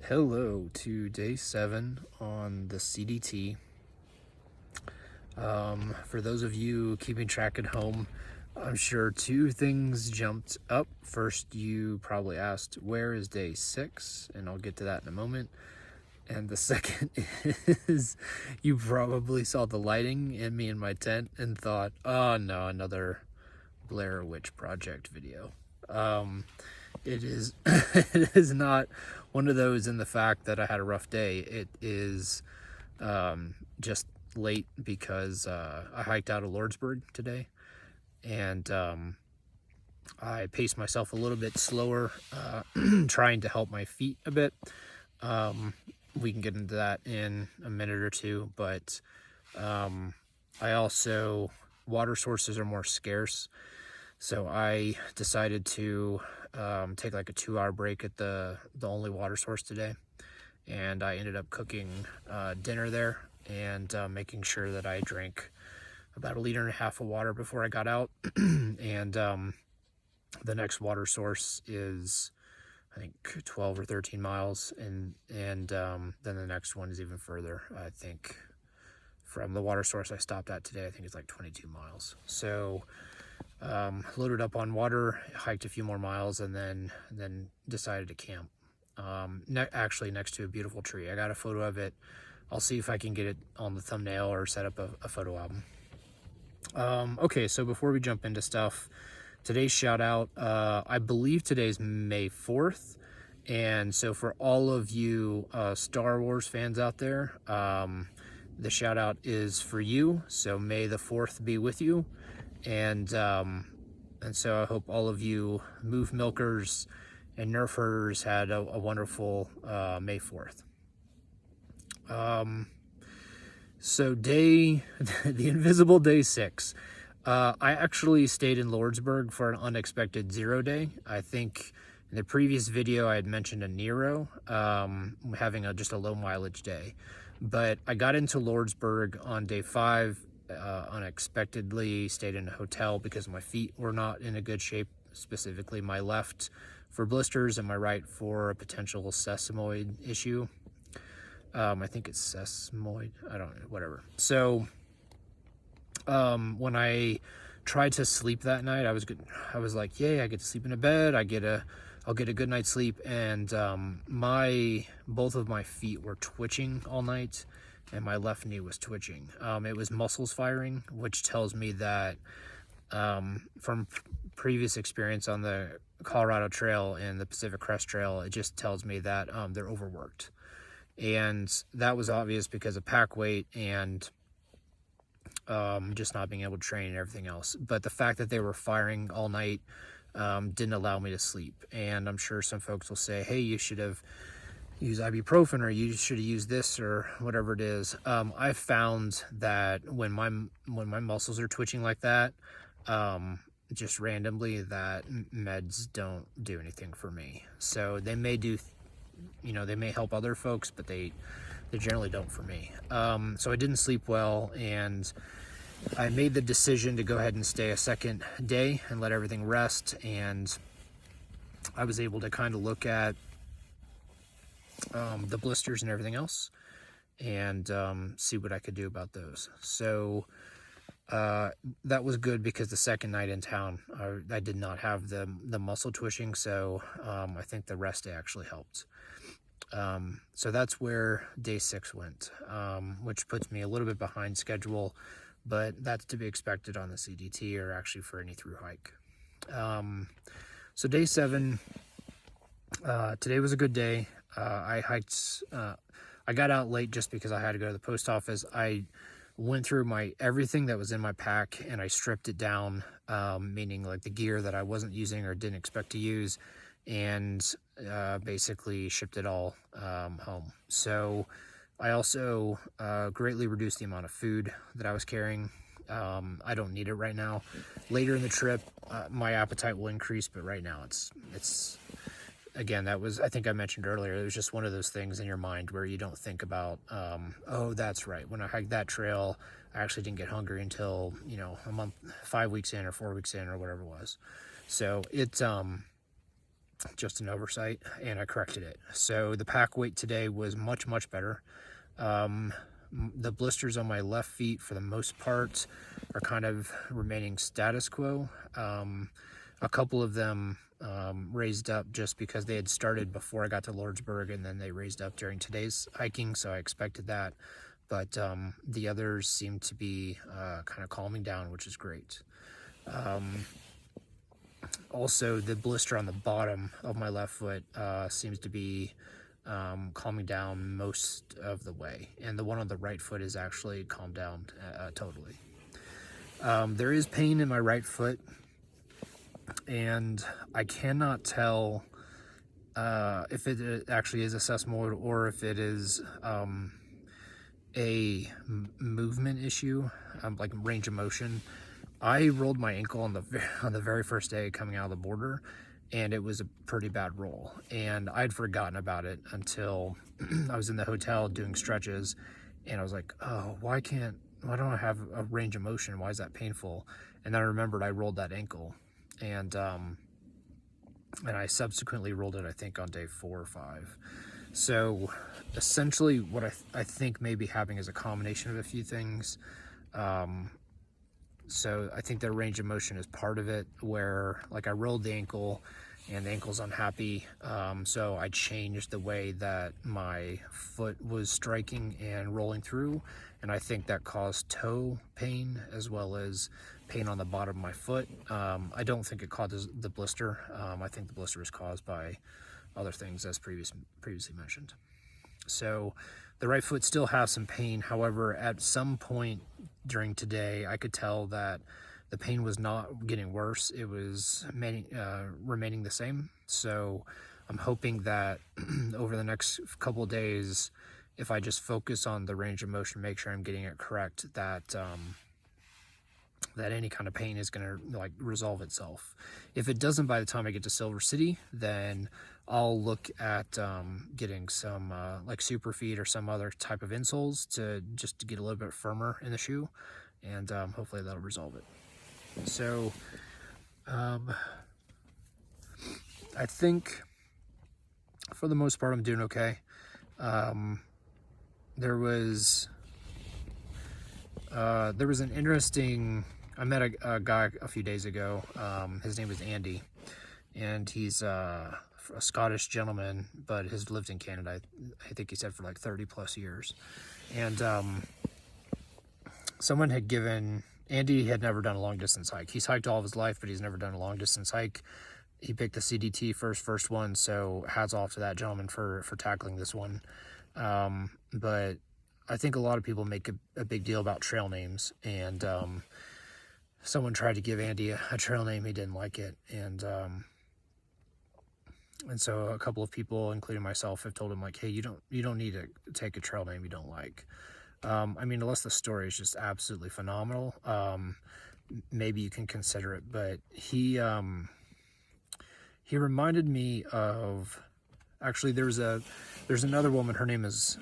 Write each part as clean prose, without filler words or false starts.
Hello to day 7 on the CDT. For those of you keeping track at home, I'm sure two things jumped up. First, you probably asked, where is day 6? And I'll get to that in a moment. And the second is, you probably saw the lighting in me in my tent and thought, oh no, another Blair Witch Project video. It is it is not one of those in the fact that I had a rough day. It is just late because I hiked out of Lordsburg today, and I paced myself a little bit slower, trying to help my feet a bit. We can get into that in a minute or two, but I also, water sources are more scarce, so I decided to take like a 2-hour break at the only water source today, and I ended up cooking dinner there and making sure that I drank about 1.5 liters of water before I got out. And the next water source is, I think, 12 or 13 miles, and then the next one is even further. I think from the water source I stopped at today, I think it's like 22 miles. So loaded up on water, hiked a few more miles, and then decided to camp. Actually next to a beautiful tree. I got a photo of it. I'll see if I can get it on the thumbnail or set up a photo album. Okay, so before we jump into stuff, today's shout out, I believe today's May 4th. And so for all of you Star Wars fans out there, the shout out is for you. So May the 4th be with you. And so I hope all of you Moof milkers and Nerfers had a wonderful May 4th. So the invisible day 6. I actually stayed in Lordsburg for an unexpected 0 day. I think in the previous video I had mentioned a Nero having just a low mileage day. But I got into Lordsburg on day 5, unexpectedly, stayed in a hotel because my feet were not in a good shape, specifically my left for blisters and my right for a potential sesamoid issue. I think it's sesamoid, I don't know, whatever. So when I tried to sleep that night, I was good. I was like, yay, I get to sleep in a bed, I'll get a good night's sleep. And both of my feet were twitching all night, and my left knee was twitching. It was muscles firing, which tells me that from previous experience on the Colorado Trail and the Pacific Crest Trail, it just tells me that they're overworked. And that was obvious because of pack weight and just not being able to train and everything else. But the fact that they were firing all night didn't allow me to sleep. And I'm sure some folks will say, hey, you should have used ibuprofen, or you should have used this, or whatever it is. I found that when my muscles are twitching like that, just randomly, that meds don't do anything for me. So they may do, they may help other folks, but they generally don't for me. So I didn't sleep well, and I made the decision to go ahead and stay a second day and let everything rest. And I was able to kind of look at the blisters and everything else, and see what I could do about those. So that was good, because the second night in town, I did not have the muscle twitching, so I think the rest day actually helped. So that's where day 6 went, which puts me a little bit behind schedule, but that's to be expected on the CDT, or actually for any through hike. So day 7, today was a good day. I hiked, I got out late just because I had to go to the post office. I went through everything that was in my pack, and I stripped it down, meaning like the gear that I wasn't using or didn't expect to use, and basically shipped it all home. So I also greatly reduced the amount of food that I was carrying. I don't need it right now. Later in the trip, my appetite will increase, but right now it's again, that was, I think I mentioned earlier, it was just one of those things in your mind where you don't think about, oh, that's right, when I hiked that trail, I actually didn't get hungry until, a month, 5 weeks in, or 4 weeks in, or whatever it was. So just an oversight, and I corrected it. So the pack weight today was much, much better. The blisters on my left feet, for the most part, are kind of remaining status quo. A couple of them raised up just because they had started before I got to Lordsburg, and then they raised up during today's hiking, so I expected that. But the others seem to be kind of calming down, which is great. Also, the blister on the bottom of my left foot seems to be calming down most of the way, and the one on the right foot is actually calmed down totally. There is pain in my right foot, and I cannot tell if it actually is a sesamoid or if it is a movement issue, like range of motion. I rolled my ankle on the very first day coming out of the border, and it was a pretty bad roll, and I'd forgotten about it until I was in the hotel doing stretches, and I was like, oh, why don't I have a range of motion? Why is that painful? And then I remembered I rolled that ankle, and I subsequently rolled it, I think, on day 4 or 5. So essentially what I think may be happening is a combination of a few things. So I think the range of motion is part of it, where like I rolled the ankle and the ankle's unhappy. So I changed the way that my foot was striking and rolling through. And I think that caused toe pain as well as pain on the bottom of my foot. I don't think it caused the blister. I think the blister was caused by other things, as previously mentioned. So the right foot still has some pain. However, at some point during today, I could tell that the pain was not getting worse. It was remaining the same. So I'm hoping that over the next couple of days, if I just focus on the range of motion, make sure I'm getting it correct, that any kind of pain is going to like resolve itself. If it doesn't by the time I get to Silver City, then I'll look at getting some like Superfeet or some other type of insoles to get a little bit firmer in the shoe, and hopefully that'll resolve it. So I think for the most part I'm doing okay. There was an interesting, I met a guy a few days ago. His name is Andy, and he's a Scottish gentleman, but has lived in Canada, I think he said, for like 30 plus years. And someone had given, Andy had never done a long distance hike. He's hiked all of his life, but he's never done a long distance hike. He picked the CDT first one, so hats off to that gentleman for tackling this one. But I think a lot of people make a big deal about trail names, and someone tried to give Andy a trail name. He didn't like it, and so a couple of people, including myself, have told him, like, hey, you don't need to take a trail name you don't like. I mean, unless the story is just absolutely phenomenal, maybe you can consider it. But he reminded me of, actually, there's another woman. Her name is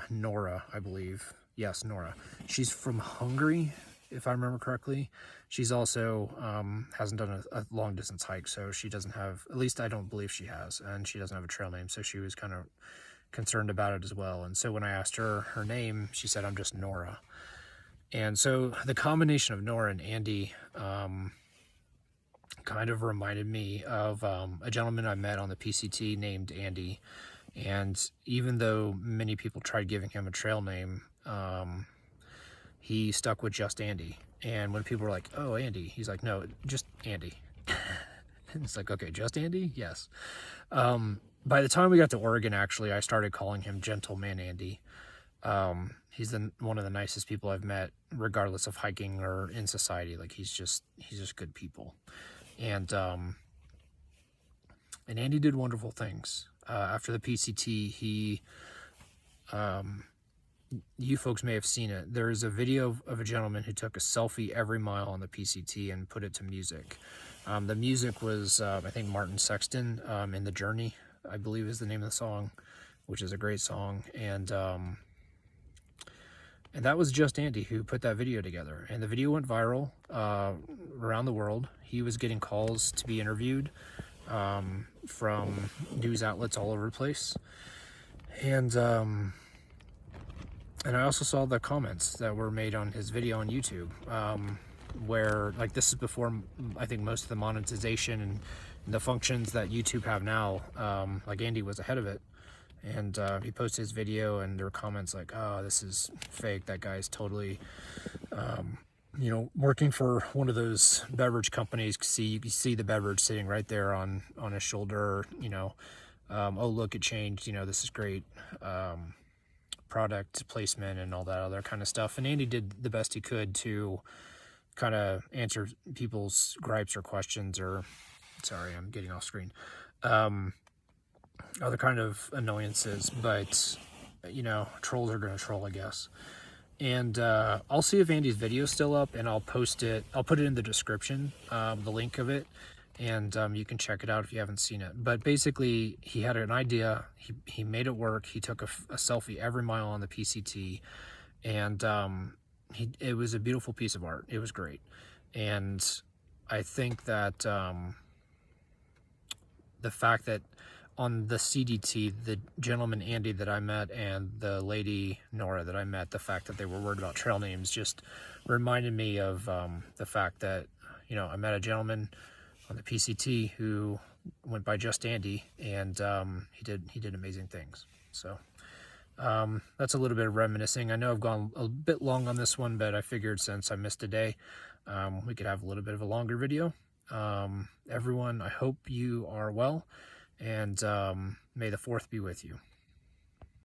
Nora, I believe. Yes, Nora. She's from Hungary, if I remember correctly. She's also hasn't done a long distance hike, so she doesn't have, at least I don't believe she has, and she doesn't have a trail name, so she was kind of concerned about it as well. And so when I asked her name, she said, I'm just Nora. And so the combination of Nora and Andy kind of reminded me of a gentleman I met on the PCT named Andy. And even though many people tried giving him a trail name, he stuck with just Andy. And when people were like, oh, Andy, he's like, no, just Andy. And it's like, okay, just Andy? Yes. By the time we got to Oregon, actually, I started calling him Gentleman Andy. He's one of the nicest people I've met, regardless of hiking or in society. Like, he's just good people. And Andy did wonderful things. After the PCT, you folks may have seen it. There is a video of a gentleman who took a selfie every mile on the PCT and put it to music. The music was, I think, Martin Sexton, in The Journey, I believe is the name of the song, which is a great song. And that was just Andy who put that video together. And the video went viral around the world. He was getting calls to be interviewed. from news outlets all over the place. And I also saw the comments that were made on his video on YouTube, where, like, this is before, I think, most of the monetization and the functions that YouTube have now. Like, Andy was ahead of it. And he posted his video, and there were comments like, oh, this is fake. That guy's totally, you know, working for one of those beverage companies. You can see the beverage sitting right there on his shoulder, you know. Oh, look, it changed. You know, this is great. Product placement and all that other kind of stuff. And Andy did the best he could to kind of answer people's gripes or questions, or, sorry, I'm getting off screen. Other kind of annoyances, but, you know, trolls are going to troll, I guess. And I'll see if Andy's video is still up, and I'll post it. I'll put it in the description, the link of it, and you can check it out if you haven't seen it. But basically, he had an idea. He made it work. He took a selfie every mile on the PCT, and it was a beautiful piece of art. It was great. And I think that the fact that on the CDT, the gentleman Andy that I met and the lady Nora that I met, the fact that they were worried about trail names just reminded me of the fact that, you know, I met a gentleman on the PCT who went by just Andy, and he did amazing things. So that's a little bit of reminiscing. I know I've gone a bit long on this one, but I figured since I missed a day, we could have a little bit of a longer video. Everyone, I hope you are well, and may the 4th be with you.